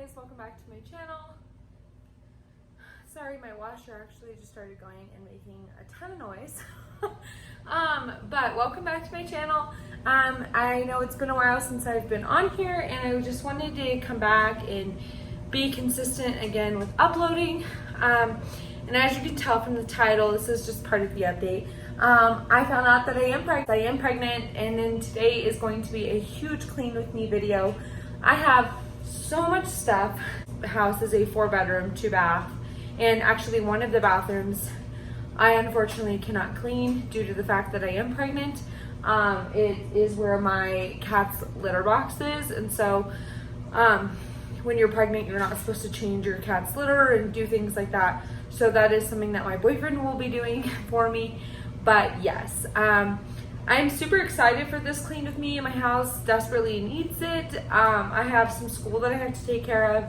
guys, welcome back to my channel. Sorry, my washer actually just started going and making a ton of noise. But welcome back to my channel. I know it's been a while since I've been on here, and I just wanted to come back and be consistent again with uploading. And as you can tell from the title, this is just part of the update. I found out that I am pregnant, and then today is going to be a huge clean with me video. I have so much stuff. The house is a 4-bedroom, 2-bath, and actually one of the bathrooms I unfortunately cannot clean due to the fact that I am pregnant. It is where my cat's litter box is, and so when you're pregnant, you're not supposed to change your cat's litter and do things like that. So that is something that my boyfriend will be doing for me. But yes, I'm super excited for this clean with me. My house desperately needs it. I have some school that I have to take care of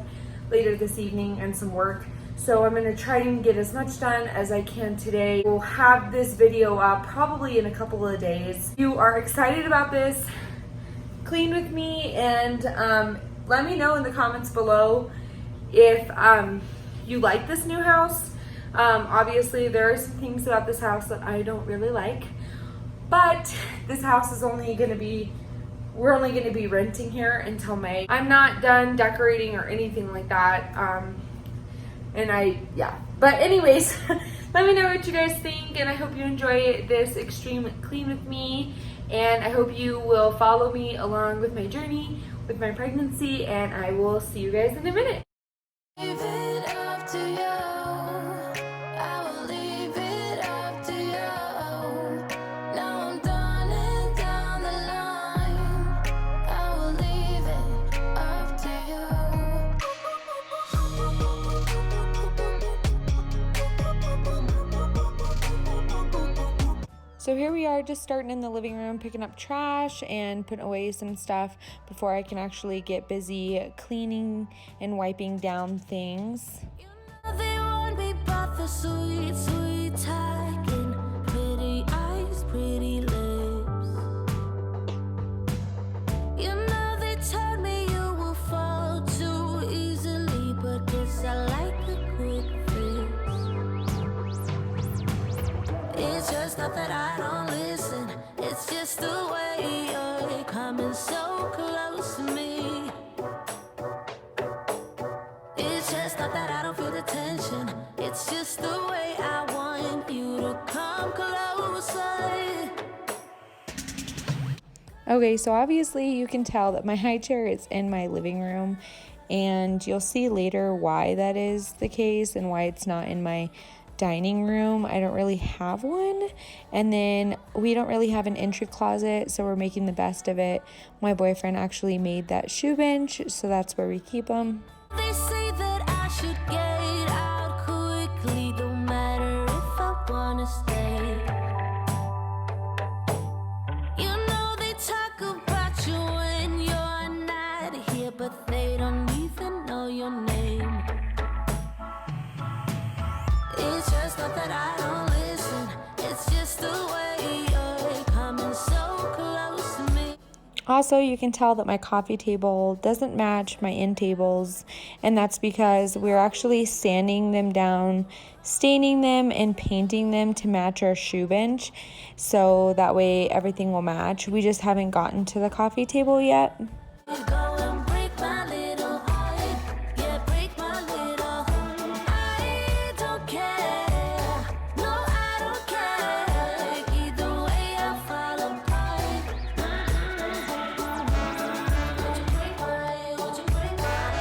later this evening and some work. So I'm gonna try and get as much done as I can today. We'll have this video up probably in a couple of days. If you are excited about this clean with me, and let me know in the comments below if you like this new house. Obviously there are some things about this house that I don't really like, but this house is only gonna be, we're only gonna be renting here until May. I'm not done decorating or anything like that. But anyways, let me know what you guys think, and I hope you enjoy this extreme clean with me, and I hope you will follow me along with my journey with my pregnancy, and I will see you guys in a minute. Leave it up to you. I will leave it up to you. Now I'm done and down the line. I will leave it up to you. So here we are, just starting in the living room, picking up trash and putting away some stuff before I can actually get busy cleaning and wiping down things. You know they want me but the sweet, sweet talking, pretty eyes, pretty lips. You know they told me you will fall too easily, but guess I like a quick fix. It's just not that I don't listen, it's just the way you're coming so close to me. It's just not that I don't feel the tension, it's just the way I want you to come closer. Okay, so obviously you can tell that my high chair is in my living room, and you'll see later why that is the case and why it's not in my dining room. I don't really have one, and then we don't really have an entry closet, so we're making the best of it. My boyfriend actually made that shoe bench, so that's where we keep them. They say that I should get out quickly, no matter if I wanna stay. You know they talk about you when you're not here, but they don't even know your name. It's just not that I don't listen, it's just the way you're coming so close to me. Also, you can tell that my coffee table doesn't match my end tables, and that's because we're actually sanding them down, staining them, and painting them to match our shoe bench, so that way everything will match. We just haven't gotten to the coffee table yet. Go and break my little heart, yeah, break my little heart. I don't care, no, I don't care. Either way, I fall apart. Would you break my, would you break my, would you break my,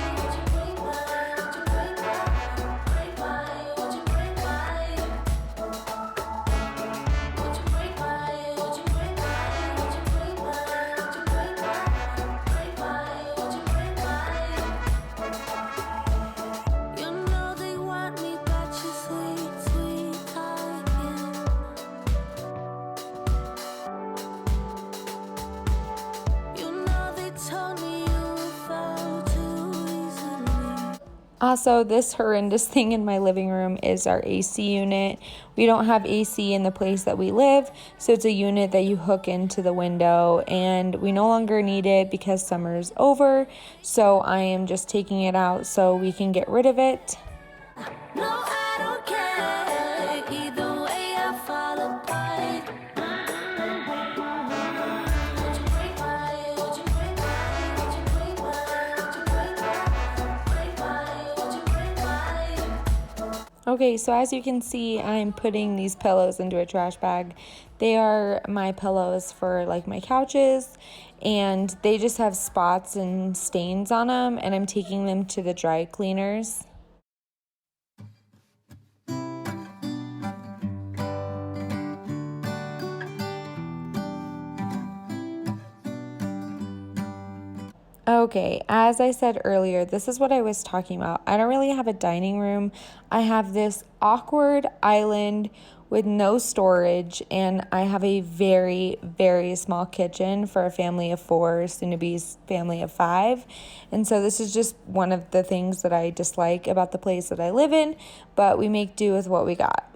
would you break my, would you break my, would you break my, would you break my, would you break my, would you break my, would you break my, break my. Also, this horrendous thing in my living room is our AC unit. We don't have AC in the place that we live, so it's a unit that you hook into the window, and we no longer need it because summer's over, so I am just taking it out so we can get rid of it. No, I don't care. Either way, I fall apart. Would you break my? Would you break my? Would you break my? Would you break my? Break my? Would you break my? Okay, so as you can see, I'm putting these pillows into a trash bag. They are my pillows for like my couches, and they just have spots and stains on them, and I'm taking them to the dry cleaners. Okay, as I said earlier, this is what I was talking about. I don't really have a dining room. I have this awkward island with no storage, and I have a very, very small kitchen for a family of 4, soon to be family of 5. And so this is just one of the things that I dislike about the place that I live in, but we make do with what we got.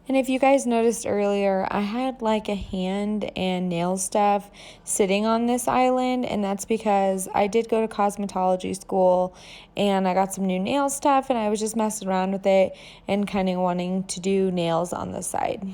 And if you guys noticed earlier, I had like a hand and nail stuff sitting on this island, and that's because I did go to cosmetology school and I got some new nail stuff, and I was just messing around with it and kind of wanting to do nails on the side.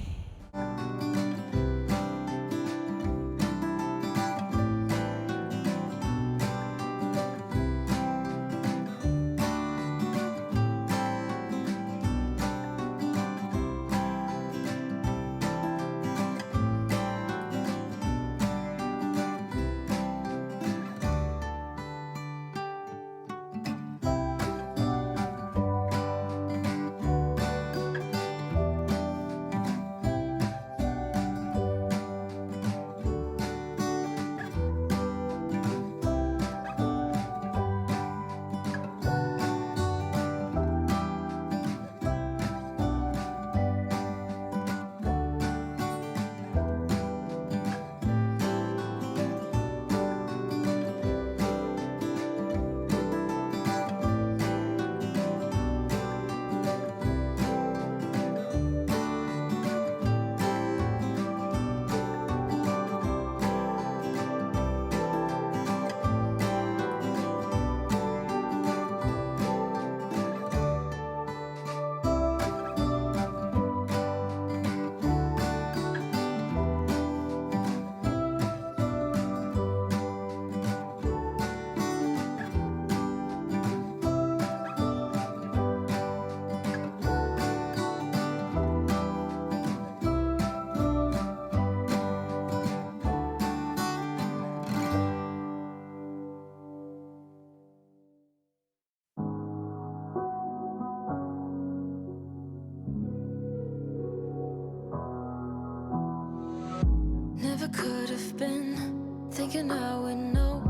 Never could have been thinking I would know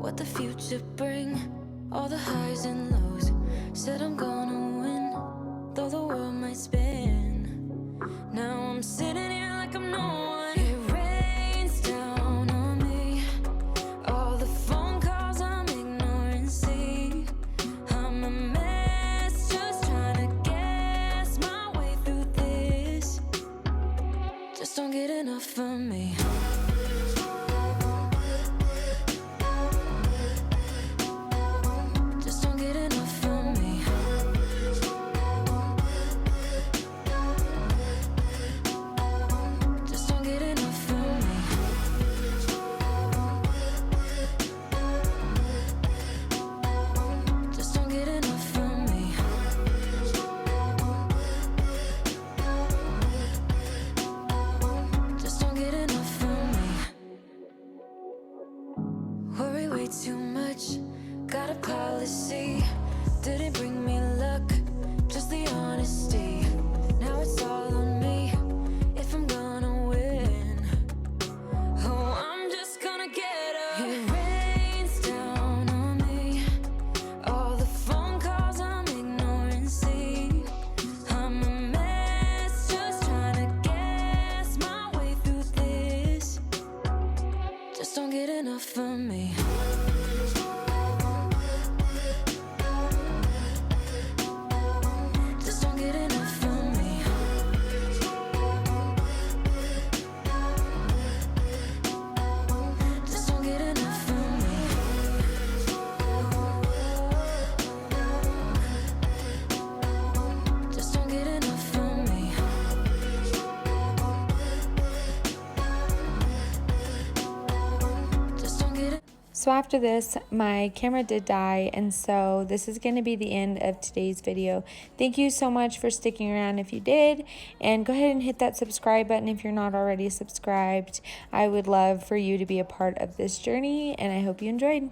what the future bring. All the highs and lows. Said I'm gonna win, though the world might spin. Now I'm sitting here like I'm no one. It rains down on me. All the phone calls I'm ignoring. See, I'm a mess, just trying to guess my way through this. Just don't get enough of me. Just don't get enough of me. Just don't get enough of me. way too much. Got a policy, didn't bring me luck, just the honesty. Now it's all on me if I'm gonna win. Oh, I'm just gonna get up. It rains down on me. All the phone calls I'm ignoring, see. I'm a mess, just trying to guess my way through this. Just don't get enough of me. Just don't get enough of me. Just don't get enough of me. Just don't get enough of me. Just don't get. So after this, my camera did die, and so this is going to be the end of today's video. Thank you so much for sticking around if you did, and go ahead and hit that subscribe button if you're not already subscribed. I would love for you to be a part of this journey, and I hope you enjoyed.